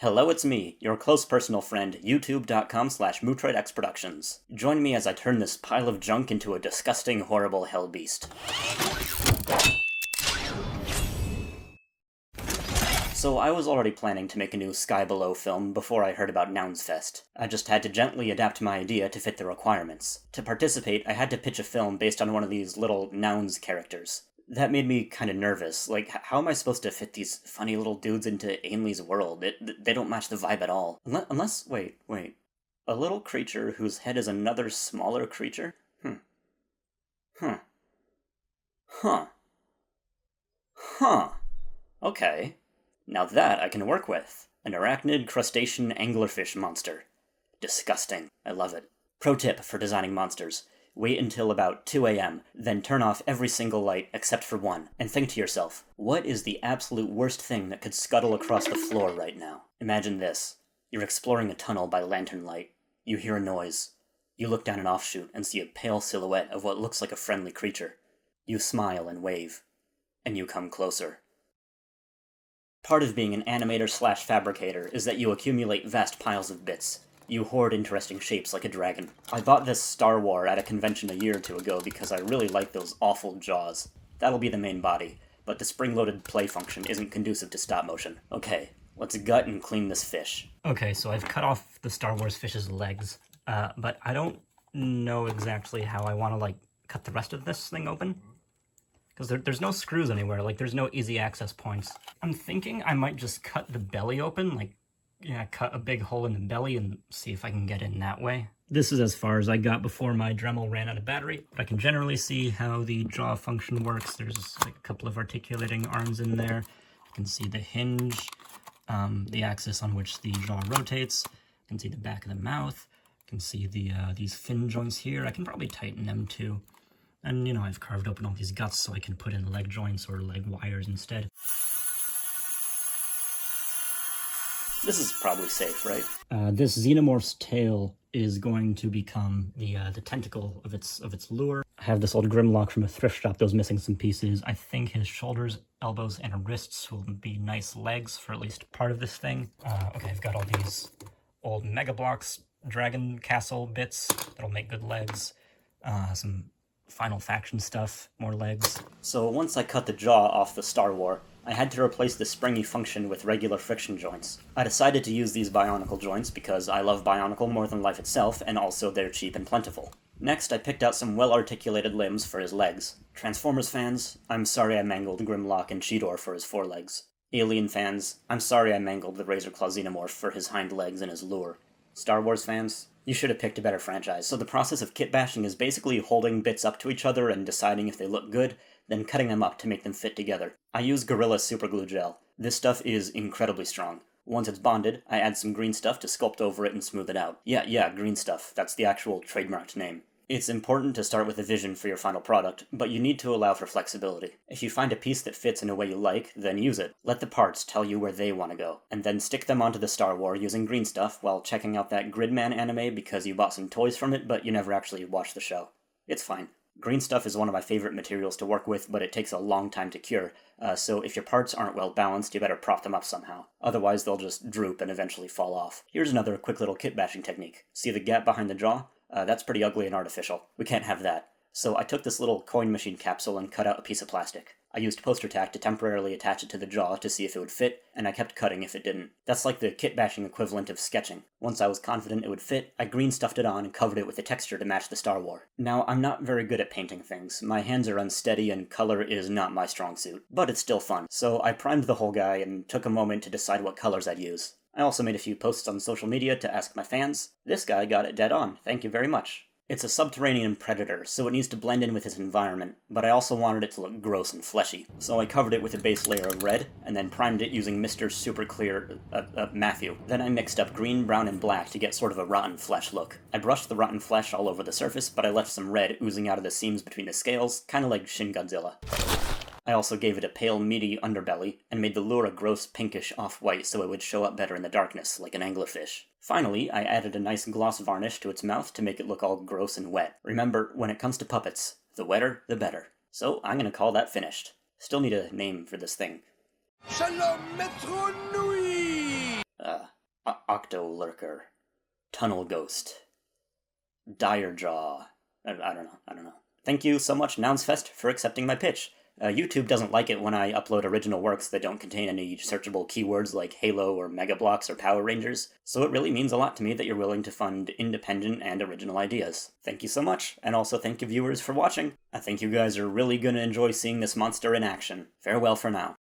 Hello, it's me, your close personal friend, youtube.com/mootroidXproductions. Join me as I turn this pile of junk into a disgusting, horrible hell beast. So I was already planning to make a new Sky Below film before I heard about Nounsfest. I just had to gently adapt my idea to fit the requirements. To participate, I had to pitch a film based on one of these little Nouns characters. That made me kind of nervous. Like, how am I supposed to fit these funny little dudes into Ainley's world? They don't match the vibe at all. Unless, wait. A little creature whose head is another smaller creature? Okay. Now that I can work with. An arachnid crustacean anglerfish monster. Disgusting. I love it. Pro tip for designing monsters. Wait until about 2 a.m., then turn off every single light except for one, and think to yourself, what is the absolute worst thing that could scuttle across the floor right now? Imagine this. You're exploring a tunnel by lantern light. You hear a noise. You look down an offshoot and see a pale silhouette of what looks like a friendly creature. You smile and wave. And you come closer. Part of being an animator/fabricator is that you accumulate vast piles of bits. You hoard interesting shapes like a dragon. I bought this Star War at a convention a year or two ago because I really like those awful jaws. That'll be the main body, but the spring-loaded play function isn't conducive to stop motion. Okay, let's gut and clean this fish. Okay, so I've cut off the Star Wars fish's legs, but I don't know exactly how I want to, cut the rest of this thing open. Because there's no screws anywhere, there's no easy access points. I'm thinking I might just cut the belly open, cut a big hole in the belly and see if I can get in that way. This is as far as I got before my Dremel ran out of battery, but I can generally see how the jaw function works. There's a couple of articulating arms in there. I can see the hinge, the axis on which the jaw rotates. I can see the back of the mouth. I can see these fin joints here. I can probably tighten them too. And, I've carved open all these guts so I can put in leg joints or leg wires instead. This is probably safe, right? This xenomorph's tail is going to become the tentacle of its lure. I have this old Grimlock from a thrift shop that was missing some pieces. I think his shoulders, elbows, and wrists will be nice legs for at least part of this thing. Okay, I've got all these old Mega Bloks Dragon Castle bits that'll make good legs. Some Final Faction stuff, more legs. So once I cut the jaw off the Star War, I had to replace the springy function with regular friction joints. I decided to use these Bionicle joints because I love Bionicle more than life itself, and also they're cheap and plentiful. Next, I picked out some well-articulated limbs for his legs. Transformers fans, I'm sorry I mangled Grimlock and Cheetor for his forelegs. Alien fans, I'm sorry I mangled the Razorclaw Xenomorph for his hind legs and his lure. Star Wars fans, you should have picked a better franchise. So the process of kitbashing is basically holding bits up to each other and deciding if they look good, then cutting them up to make them fit together. I use Gorilla Superglue Gel. This stuff is incredibly strong. Once it's bonded, I add some green stuff to sculpt over it and smooth it out. Yeah, green stuff. That's the actual trademarked name. It's important to start with a vision for your final product, but you need to allow for flexibility. If you find a piece that fits in a way you like, then use it. Let the parts tell you where they want to go, and then stick them onto the Star War using green stuff while checking out that Gridman anime because you bought some toys from it, but you never actually watched the show. It's fine. Green stuff is one of my favorite materials to work with, but it takes a long time to cure, so if your parts aren't well balanced, you better prop them up somehow. Otherwise, they'll just droop and eventually fall off. Here's another quick little kitbashing technique. See the gap behind the jaw? That's pretty ugly and artificial. We can't have that. So I took this little coin machine capsule and cut out a piece of plastic. I used poster tack to temporarily attach it to the jaw to see if it would fit, and I kept cutting if it didn't. That's like the kitbashing equivalent of sketching. Once I was confident it would fit, I green stuffed it on and covered it with a texture to match the Star War. Now, I'm not very good at painting things. My hands are unsteady and color is not my strong suit, but it's still fun. So I primed the whole guy and took a moment to decide what colors I'd use. I also made a few posts on social media to ask my fans. This guy got it dead on, thank you very much. It's a subterranean predator, so it needs to blend in with its environment, but I also wanted it to look gross and fleshy. So I covered it with a base layer of red, and then primed it using Mr. Super Clear, Matthew. Then I mixed up green, brown, and black to get sort of a rotten flesh look. I brushed the rotten flesh all over the surface, but I left some red oozing out of the seams between the scales, kinda like Shin Godzilla. I also gave it a pale, meaty underbelly, and made the lure a gross pinkish off-white so it would show up better in the darkness, like an anglerfish. Finally, I added a nice gloss varnish to its mouth to make it look all gross and wet. Remember, when it comes to puppets, the wetter, the better. So I'm gonna call that finished. Still need a name for this thing. Shalom, Metro Nui! Octo-Lurker, Tunnel Ghost, Direjaw. I don't know. Thank you so much, Nounsfest, for accepting my pitch. YouTube doesn't like it when I upload original works that don't contain any searchable keywords like Halo or Mega Bloks or Power Rangers, so it really means a lot to me that you're willing to fund independent and original ideas. Thank you so much, and also thank you viewers for watching. I think you guys are really gonna enjoy seeing this monster in action. Farewell for now.